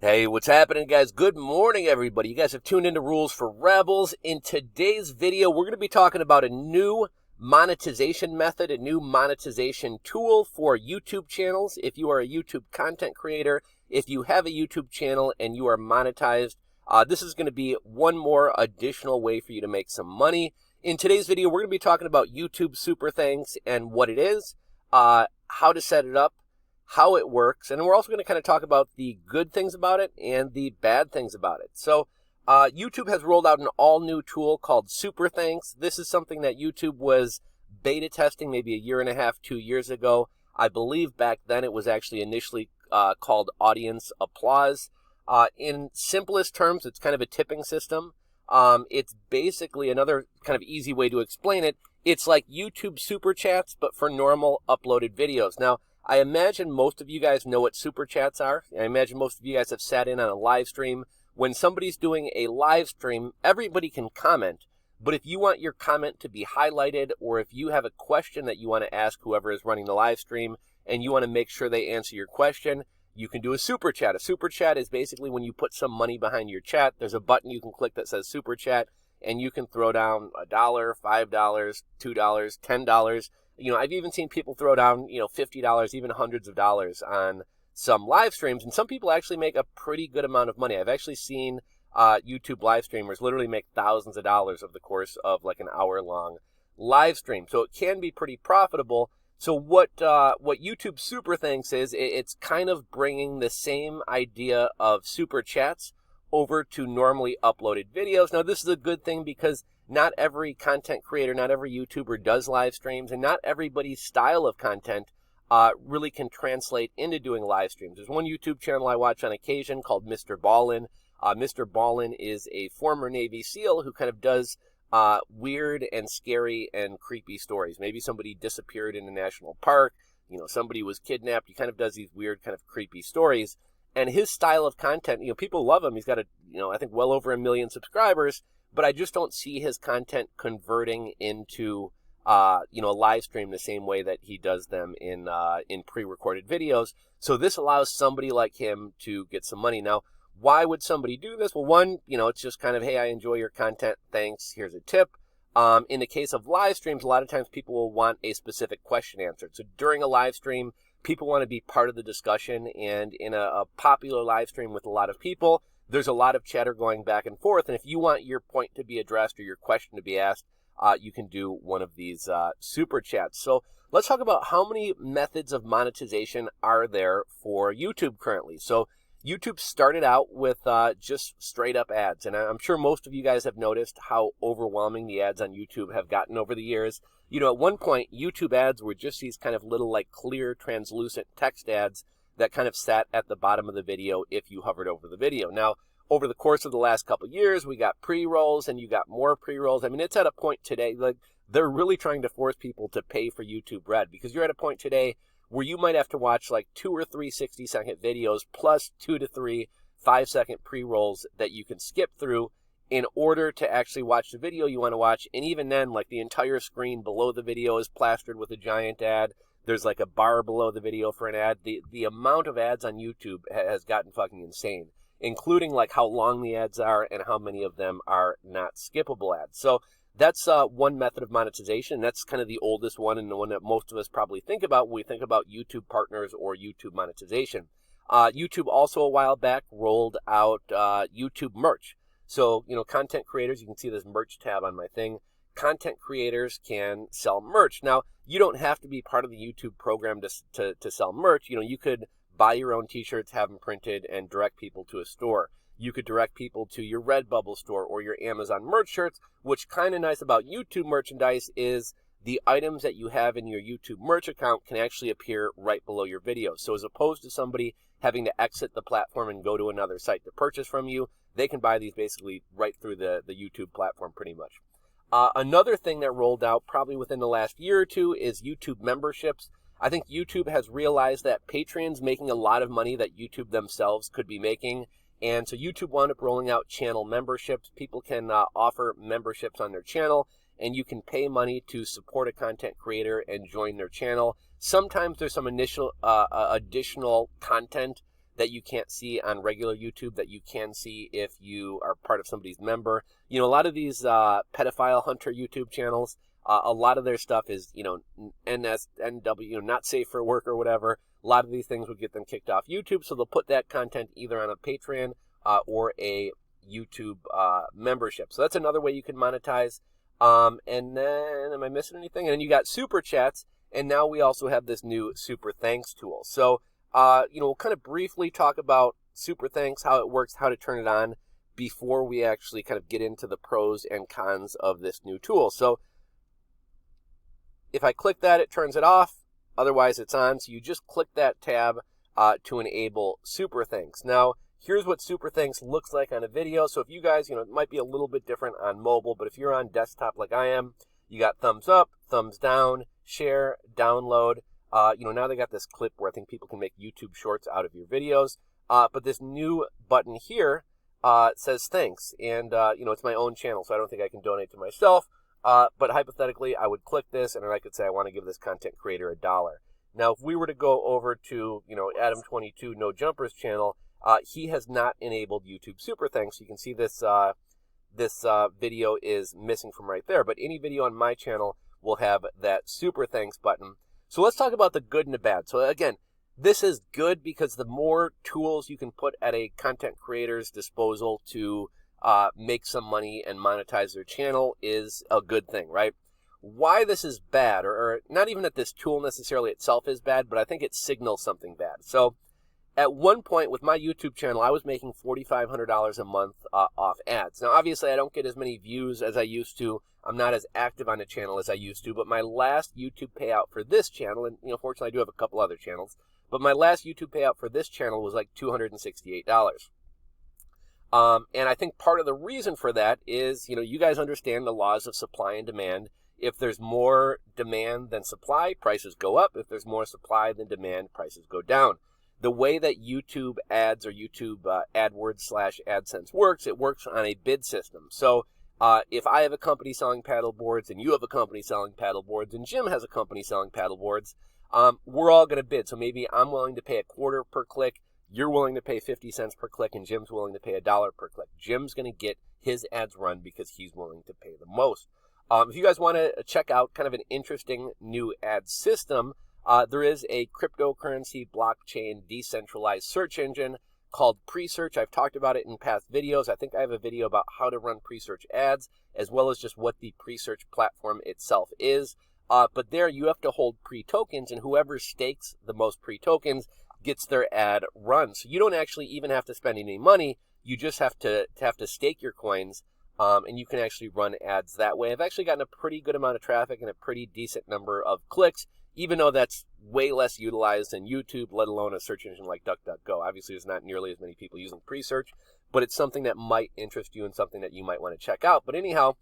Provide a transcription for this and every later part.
Hey, what's happening, guys? Good morning, everybody. You guys have tuned into Rules for Rebels. In today's video, we're going to be talking about a new monetization method, a new monetization tool for YouTube channels. If you are a YouTube content creator, if you have a YouTube channel and you are monetized, this is going to be one more additional way for you to make some money. In today's video, we're going to be talking about YouTube Super Thanks and what it is, how to set it up, how it works, and we're also going to kind of talk about the good things about it and the bad things about it. So YouTube has rolled out an all-new tool called Super Thanks. This is something that YouTube was beta testing maybe a year and a half, 2 years ago. I believe back then it was actually initially called Audience Applause. In simplest terms, it's kind of a tipping system. It's basically another kind of easy way to explain it. It's like YouTube Super Chats, but for normal uploaded videos. Now, I imagine most of you guys know what Super Chats are. I imagine most of you guys have sat in on a live stream. When somebody's doing a live stream, everybody can comment. But if you want your comment to be highlighted, or if you have a question that you want to ask whoever is running the live stream, and you want to make sure they answer your question, you can do a Super Chat. A Super Chat is basically when you put some money behind your chat. There's a button you can click that says Super Chat, and you can throw down $1, $5, $2, $10. You know, I've even seen people throw down, $50, even hundreds of dollars on some live streams. And some people actually make a pretty good amount of money. I've actually seen YouTube live streamers literally make thousands of dollars over the course of like an hour-long live stream. So it can be pretty profitable. So what YouTube Super Thanks is, it's kind of bringing the same idea of Super Chats over to normally uploaded videos. Now, this is a good thing because not every content creator, not every YouTuber does live streams, and not everybody's style of content really can translate into doing live streams. There's one YouTube channel I watch on occasion called Mr. Ballin. Mr. Ballin is a former Navy SEAL who kind of does weird and scary and creepy stories. Maybe somebody disappeared in a national park, somebody was kidnapped. He kind of does these weird kind of creepy stories. And his style of content, people love him. He's got I think well over 1 million subscribers. But I just don't see his content converting into, a live stream the same way that he does them in pre-recorded videos. So this allows somebody like him to get some money. Now, why would somebody do this? Well, one, it's just kind of, hey, I enjoy your content. Thanks. Here's a tip. In the case of live streams, a lot of times people will want a specific question answered. So during a live stream, people want to be part of the discussion. And in a popular live stream with a lot of people, there's a lot of chatter going back and forth, and if you want your point to be addressed or your question to be asked, you can do one of these Super Chats. So let's talk about how many methods of monetization are there for YouTube currently. So YouTube started out with just straight up ads, and I'm sure most of you guys have noticed how overwhelming the ads on YouTube have gotten over the years. At one point, YouTube ads were just these kind of little like clear, translucent text ads that kind of sat at the bottom of the video if you hovered over the video. Now, over the course of the last couple of years, we got pre-rolls and you got more pre-rolls. I mean, it's at a point today, like they're really trying to force people to pay for YouTube Red, because you're at a point today where you might have to watch like 2 or 3 60-second videos plus 2 to 3 5-second pre-rolls that you can skip through in order to actually watch the video you want to watch. And even then, like the entire screen below the video is plastered with a giant ad. There's like a bar below the video for an ad. The amount of ads on YouTube has gotten fucking insane, including like how long the ads are and how many of them are not skippable ads. So that's one method of monetization. And that's kind of the oldest one and the one that most of us probably think about when we think about YouTube partners or YouTube monetization. YouTube also a while back rolled out YouTube merch. So, content creators, you can see this merch tab on my thing. Content creators can sell merch. Now, you don't have to be part of the YouTube program to sell merch. You could buy your own t-shirts, have them printed, and direct people to a store. You could direct people to your Redbubble store or your Amazon merch shirts. What's kind of nice about YouTube merchandise is the items that you have in your YouTube merch account can actually appear right below your videos. So as opposed to somebody having to exit the platform and go to another site to purchase from you, they can buy these basically right through the YouTube platform pretty much. Another thing that rolled out probably within the last year or two is YouTube memberships. I think YouTube has realized that Patreon's making a lot of money that YouTube themselves could be making. And so YouTube wound up rolling out channel memberships. People can offer memberships on their channel, and you can pay money to support a content creator and join their channel. Sometimes there's some initial additional content that you can't see on regular YouTube that you can see if you are part of somebody's member. You know, a lot of these pedophile hunter YouTube channels, a lot of their stuff is, you know, NSNW, you know, not safe for work or whatever. A lot of these things would get them kicked off YouTube, so they'll put that content either on a Patreon or a YouTube membership. So that's another way you can monetize. And then, am I missing anything? And then you got Super Chats, and now we also have this new Super Thanks tool. So, you know, we'll kind of briefly talk about Super Thanks, how it works, how to turn it on, before we actually kind of get into the pros and cons of this new tool. So, if I click that, it turns it off. Otherwise, it's on. So you just click that tab to enable Super Thanks. Now, here's what Super Thanks looks like on a video. So if you guys, you know, it might be a little bit different on mobile, but if you're on desktop like I am, you got thumbs up, thumbs down, share, download. You know, now they got this clip where I think people can make YouTube shorts out of your videos. But this new button here says thanks. And, you know, it's my own channel, so I don't think I can donate to myself. But hypothetically, I would click this, and then I could say I want to give this content creator $1. Now, if we were to go over to, you know, Adam22 No Jumpers channel, he has not enabled YouTube Super Thanks. You can see this video is missing from right there. But any video on my channel will have that Super Thanks button. So let's talk about the good and the bad. So again, this is good because the more tools you can put at a content creator's disposal to make some money and monetize their channel is a good thing, right? Why this is bad, or not even that this tool necessarily itself is bad, but I think it signals something bad. So at one point with my YouTube channel, I was making $4,500 a month off ads. Now, obviously, I don't get as many views as I used to. I'm not as active on the channel as I used to, but my last YouTube payout for this channel, and, you know, fortunately, I do have a couple other channels, but my last YouTube payout for this channel was like $268. And I think part of the reason for that is, you know, you guys understand the laws of supply and demand. If there's more demand than supply, prices go up. If there's more supply than demand, prices go down. The way that YouTube ads or YouTube AdWords/AdSense works, it works on a bid system. So if I have a company selling paddle boards and you have a company selling paddle boards and Jim has a company selling paddle boards, we're all going to bid. So maybe I'm willing to pay $0.25 per click. You're willing to pay 50 cents per click, and Jim's willing to pay $1 per click. Jim's going to get his ads run because he's willing to pay the most. If you guys want to check out kind of an interesting new ad system, there is a cryptocurrency blockchain decentralized search engine called Presearch. I've talked about it in past videos. I think I have a video about how to run Presearch ads, as well as just what the Presearch platform itself is. But there you have to hold pre-tokens, and whoever stakes the most pre-tokens gets their ad run. So you don't actually even have to spend any money. You just have to stake your coins, and you can actually run ads that way. I've actually gotten a pretty good amount of traffic and a pretty decent number of clicks, even though that's way less utilized than YouTube, let alone a search engine like DuckDuckGo. Obviously, there's not nearly as many people using Presearch, but it's something that might interest you and something that you might want to check out. But anyhow,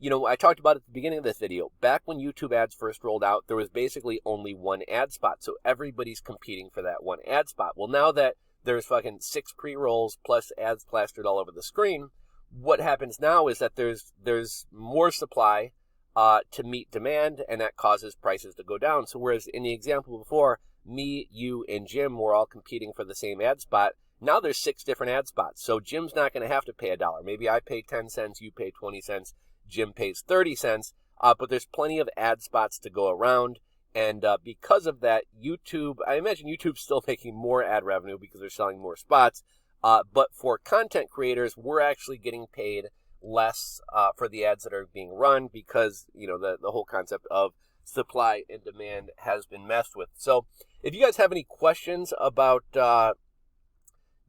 you know, I talked about at the beginning of this video, back when YouTube ads first rolled out, there was basically only one ad spot. So everybody's competing for that one ad spot. Well, now that there's fucking 6 pre-rolls plus ads plastered all over the screen, what happens now is that there's more supply to meet demand, and that causes prices to go down. So whereas in the example before, me, you, and Jim were all competing for the same ad spot, now there's 6 different ad spots. So Jim's not going to have to pay $1. Maybe I pay 10 cents, you pay 20 cents, Jim pays 30 cents, but there's plenty of ad spots to go around. And because of that, YouTube, I imagine YouTube's still making more ad revenue because they're selling more spots. But for content creators, we're actually getting paid less for the ads that are being run because, you know, the whole concept of supply and demand has been messed with. So if you guys have any questions about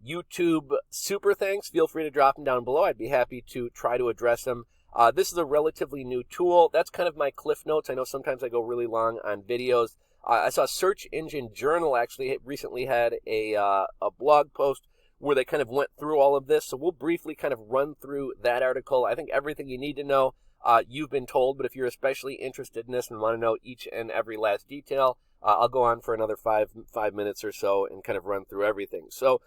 YouTube Super Thanks, feel free to drop them down below. I'd be happy to try to address them. This is a relatively new tool. That's kind of my cliff notes. I know sometimes I go really long on videos. I saw Search Engine Journal actually recently had a blog post where they kind of went through all of this. So we'll briefly kind of run through that article. I think everything you need to know, you've been told, but if you're especially interested in this and want to know each and every last detail, I'll go on for another five minutes or so and kind of run through everything. So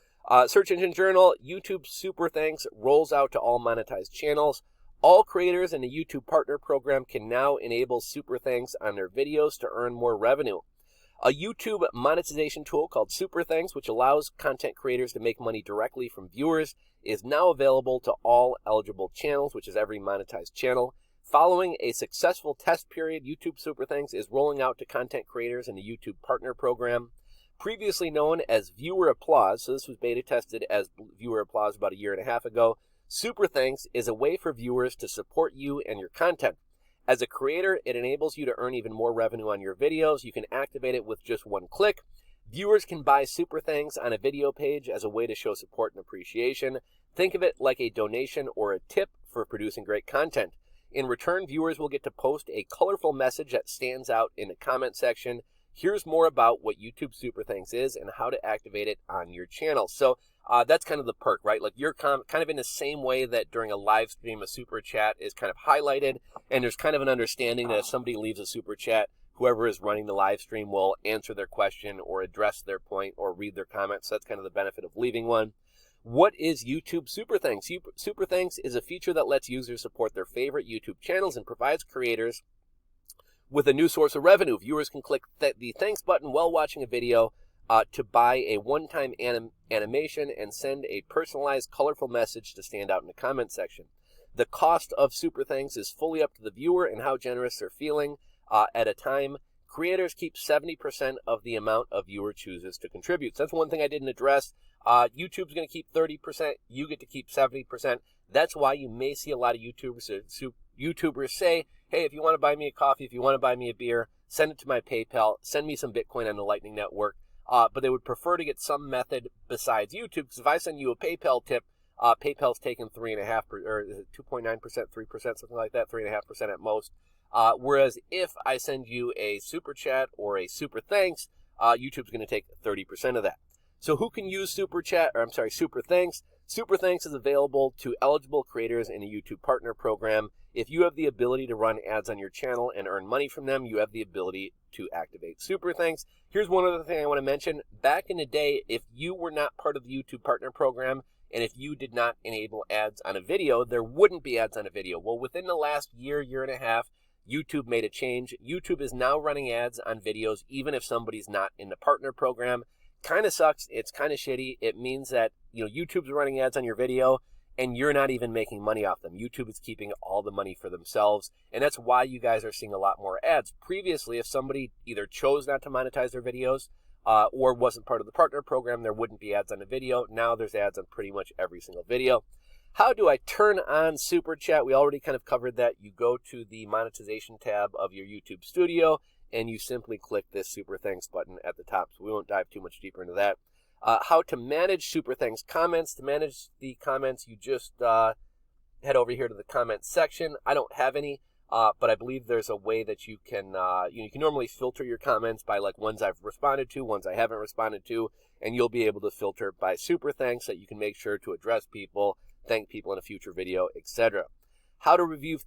Search Engine Journal, YouTube Super Thanks rolls out to all monetized channels. All creators in the YouTube Partner Program can now enable Super Thanks on their videos to earn more revenue. A YouTube monetization tool called Super Thanks, which allows content creators to make money directly from viewers, is now available to all eligible channels, which is every monetized channel. Following a successful test period, YouTube Super Thanks is rolling out to content creators in the YouTube Partner Program. Previously known as Viewer Applause, so this was beta tested as Viewer Applause about a year and a half ago, Super Thanks is a way for viewers to support you and your content. As a creator, it enables you to earn even more revenue on your videos. You can activate it with just one click. Viewers can buy Super Thanks on a video page as a way to show support and appreciation. Think of it like a donation or a tip for producing great content. In return, viewers will get to post a colorful message that stands out in the comment section. Here's more about what YouTube Super Thanks is and how to activate it on your channel. So that's kind of the perk, right? Like you're kind of in the same way that during a live stream, a super chat is kind of highlighted, and there's kind of an understanding that if somebody leaves a super chat, whoever is running the live stream will answer their question or address their point or read their comments. So that's kind of the benefit of leaving one. What is YouTube Super Thanks? Super Thanks is a feature that lets users support their favorite YouTube channels and provides creators with a new source of revenue. Viewers can click the thanks button while watching a video to buy a one-time animation and send a personalized, colorful message to stand out in the comment section. The cost of Super Thanks is fully up to the viewer and how generous they're feeling at a time. Creators keep 70% of the amount a viewer chooses to contribute. So that's one thing I didn't address. YouTube's going to keep 30%. You get to keep 70%. That's why you may see a lot of YouTubers say, hey, if you want to buy me a coffee, if you want to buy me a beer, send it to my PayPal, send me some Bitcoin on the Lightning Network. But they would prefer to get some method besides YouTube, because if I send you a PayPal tip, PayPal's taking 3.5%, or is it 2.9%, 3%, something like that, 3.5% at most. Whereas if I send you a super chat or a super thanks, YouTube's going to take 30% of that. So who can use Super Thanks? Super Thanks is available to eligible creators in a YouTube Partner Program. If you have the ability to run ads on your channel and earn money from them, you have the ability to activate Super Thanks. Here's one other thing I want to mention. Back in the day, if you were not part of the YouTube Partner Program, and if you did not enable ads on a video, there wouldn't be ads on a video. Well, within the last year and a half, YouTube made a change. YouTube is now running ads on videos, even if somebody's not in the Partner Program. Kind of sucks. It's kind of shitty. It means that, YouTube's running ads on your video, and you're not even making money off them. YouTube is keeping all the money for themselves, and that's why you guys are seeing a lot more ads. Previously, if somebody either chose not to monetize their videos or wasn't part of the Partner Program, there wouldn't be ads on the video. Now there's ads on pretty much every single video. How do I turn on Super Chat? We already kind of covered that. You go to the Monetization tab of your YouTube Studio, and you simply click this Super Thanks button at the top. So we won't dive too much deeper into that. How to manage Super Thanks comments. To manage the comments, you just head over here to the comments section. I don't have any, but I believe there's a way that you can you can normally filter your comments by like ones I've responded to, ones I haven't responded to, and you'll be able to filter by Super Thanks so you can make sure to address people, thank people in a future video, etc. How to review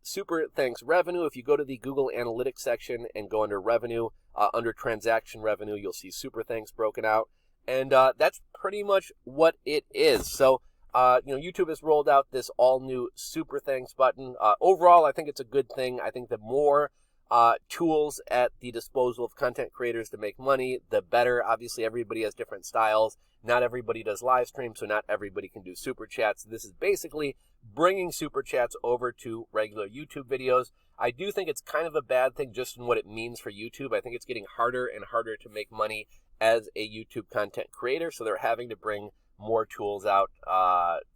Super Thanks revenue. If you go to the Google Analytics section and go under revenue, under transaction revenue, you'll see Super Thanks broken out. And that's pretty much what it is. So, YouTube has rolled out this all new Super Thanks button. Overall, I think it's a good thing. I think the more tools at the disposal of content creators to make money, the better. Obviously, everybody has different styles. Not everybody does live streams, so not everybody can do super chats. This is basically bringing super chats over to regular YouTube videos. I do think it's kind of a bad thing just in what it means for YouTube. I think it's getting harder and harder to make money as a YouTube content creator, so they're having to bring more tools out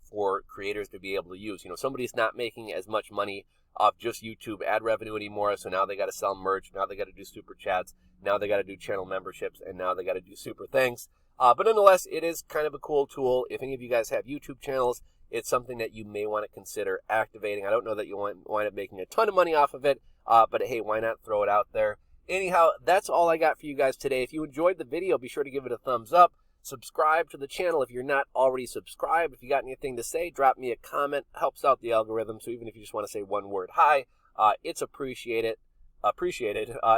for creators to be able to use. Somebody's not making as much money off just YouTube ad revenue anymore, so now they got to sell merch, now they got to do super chats, now they got to do channel memberships, and now they got to do Super Thanks. But nonetheless, it is kind of a cool tool. If any of you guys have YouTube channels, it's something that you may want to consider activating. I don't know that you'll wind up making a ton of money off of it, but hey, why not throw it out there? Anyhow, that's all I got for you guys today. If you enjoyed the video, be sure to give it a thumbs up. Subscribe to the channel if you're not already subscribed. If you got anything to say, drop me a comment. Helps out the algorithm, so even if you just want to say one word hi, it's appreciated.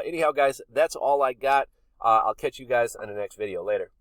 Anyhow, guys, that's all I got. I'll catch you guys on the next video. Later.